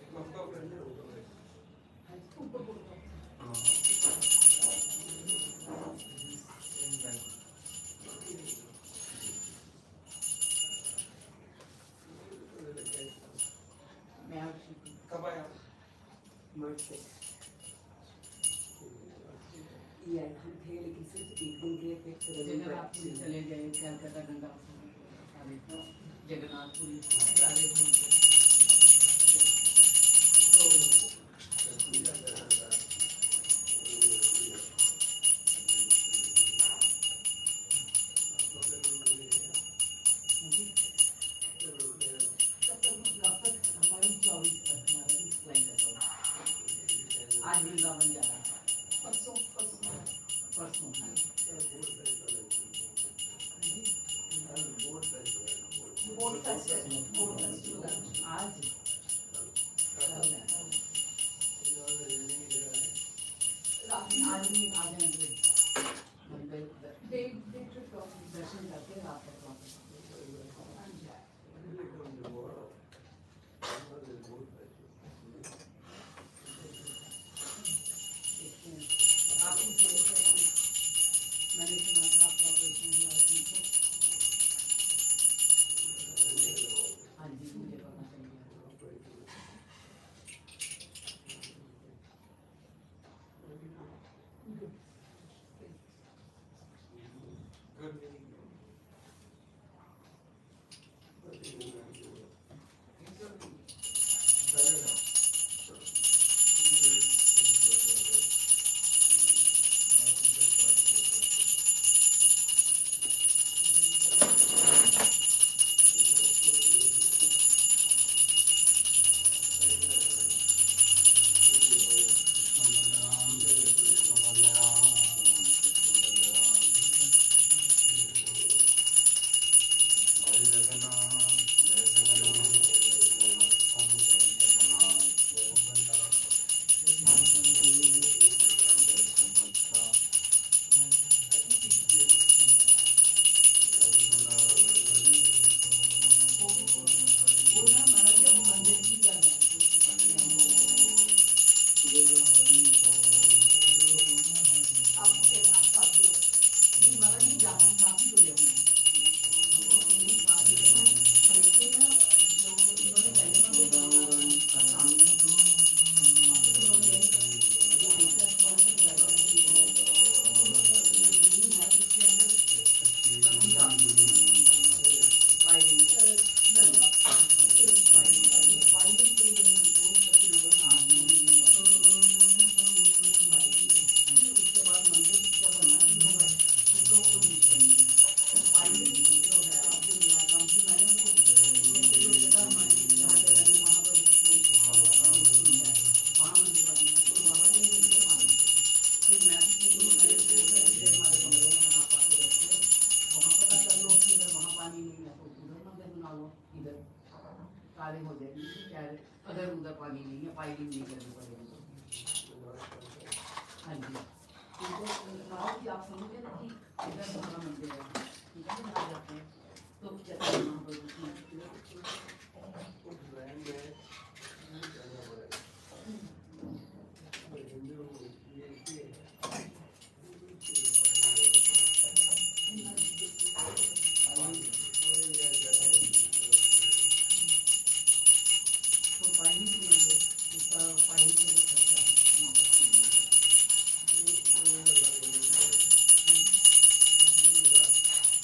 एक हफ्ता हो गया कब आया? लेकिन सिर्फ 1 दिन के लिए जगन्नाथपुरी चले गए, कलकत्ता गंगा जगन्नाथपुरी सारे घूमते। आज वृंदावन जा रहा है, परसों बोट फेस्टिवल आज नहीं आ जाएंगे, दर्शन करके रात तक वापस। मैंने सुना था आपका ऑपरेशन हुआ थी तो हाँ जी मुझे पता चल गया। हमारी हो जाएगी क्या है, अगर उधर पानी नहीं है पाइपिंग नहीं करनी पड़ेगी तो। हाँ जी इनको बताओ कि आप समझे ना कि इधर हमारा मंदिर है ठीक है ना, आ जाते हैं तो चलते हैं वहाँ पर तो पानी भी लेंगे उसका पानी का भी खर्चा 9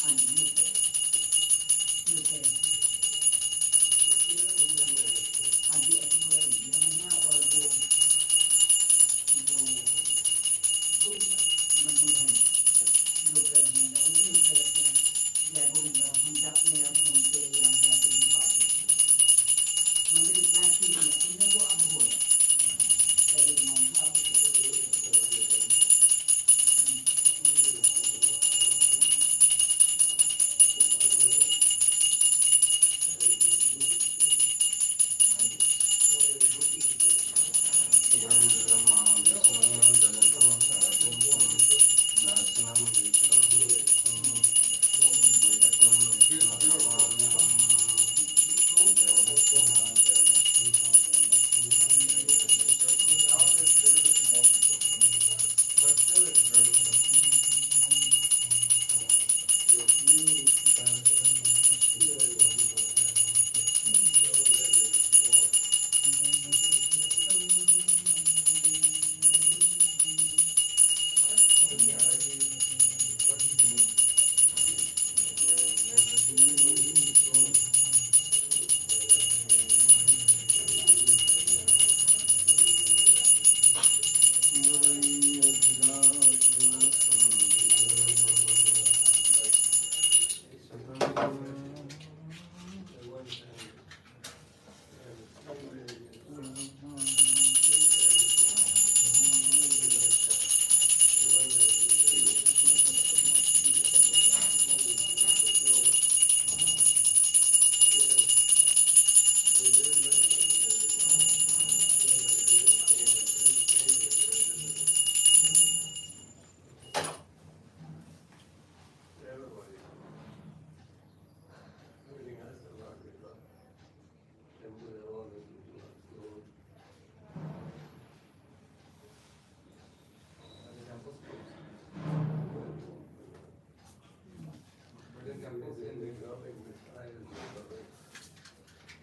हाँ जी मिलता है हाँ जी एक्टिवा इंडिया में है और वो जो मजदूर हैं जो प्रेगनेंट है उनकी मिलता रहते हैं जय गोविंदा हम जाते हैं फोन पे या जाके भी बात होती है मंदिर इतना एक्टिव नहीं है सुनने को अब हो रहा है पहले जमाने में अब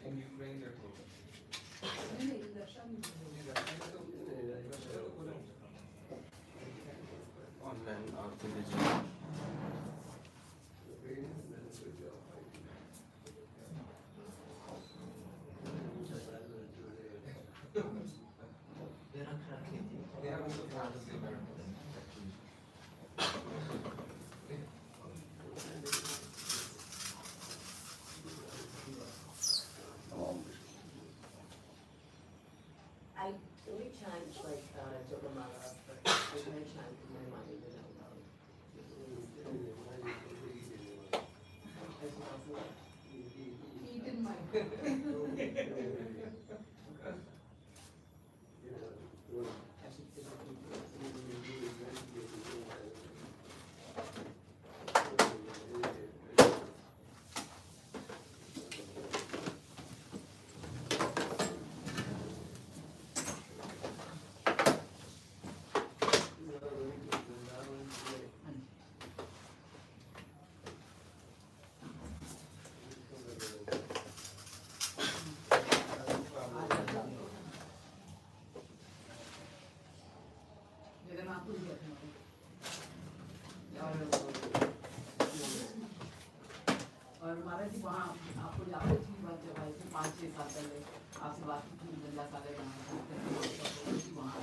In Ukraine, they're closed. Online आरती लीजिए। They have also fantasy there. I only chant like Jogomala, but I can chant in my mind when I'm out. Keep in mind. Jagannathpur गए थे और महाराज जी वहाँ आपको याद है अच्छी बात जब आए थे 5-6 साल पहले आपसे बात की थी गंगा सागर वहाँ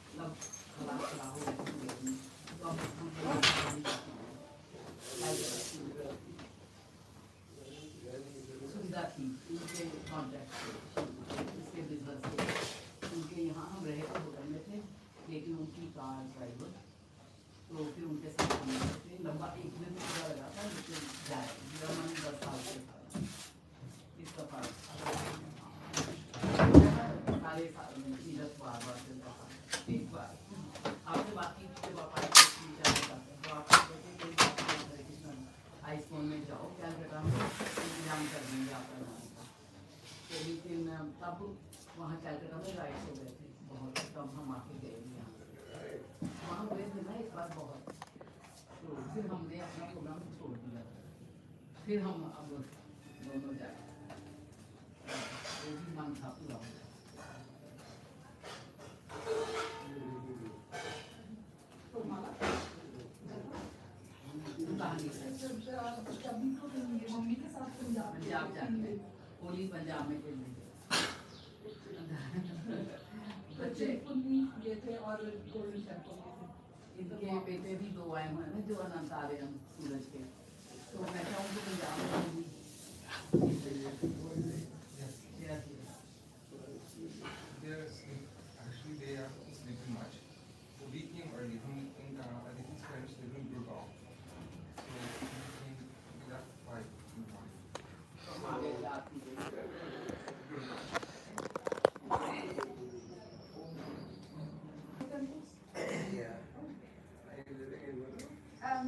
मतलब खराब खराब हो गई तो अब हम सुविधा थी उनके कॉन्टैक्ट इसके बिजनेस से उनके यहाँ हम रहे थे होटल में थे लेकिन उनकी कार ड्राइवर तो फिर उनके साथ हम गए थे लंबा 1 दिन पूरा लगा था लेकिन जाए मेरा मन 10 साल से था इस दफा के ना राइट हो गए थे बहुत, तब हम आके गए यहाँ, वहाँ गए थे ना एक बार बहुत, तो फिर हमने अपना प्रोग्राम छोड़ दिया, फिर हम अब दोनों जाए, वो भी मन था पूरा हो गया। तो माला कहानी मम्मी के साथ पंजाब जाके होली पंजाब में खेलने गए। बच्चे ये थे और गोल्डन टेम्पल इनके बेटे भी 2 आए हुए हैं जो अनंत आ रहे हैं सूरज के, तो मैं चाहूँगी पंजाब में Holi. Actually, they are sleeping much. So we came early. I think his parents live in Gurgaon. So we left 5 in the morning.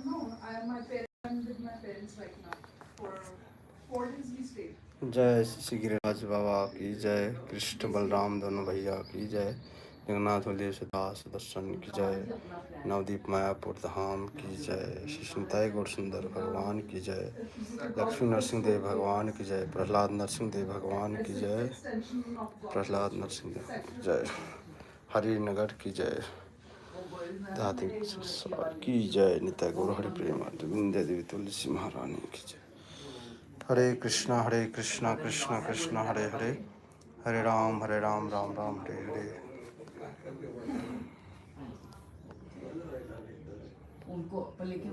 No, I'm with my parents right now. For 4 days we stayed. जय श्री गिरिराज बाबा की जय, कृष्ण बलराम दोनों भैया की जय, जगन्नाथ बलदेव सुदास दर्शन की जय, नवदीप मायापुर धाम की जय, शिशुताई गौर सुंदर भगवान की जय, लक्ष्मी नरसिंह देव भगवान की जय, प्रहलाद नरसिंह देव भगवान की जय, प्रहलाद नरसिंह देव की जय, हरिनगर की जय, दादी की जय, नित्य गौर हरि प्रेम विंध्य देवी तुलसी महारानी की जय। हरे कृष्णा कृष्णा कृष्णा हरे हरे, हरे राम राम राम हरे हरे। उनको लेकिन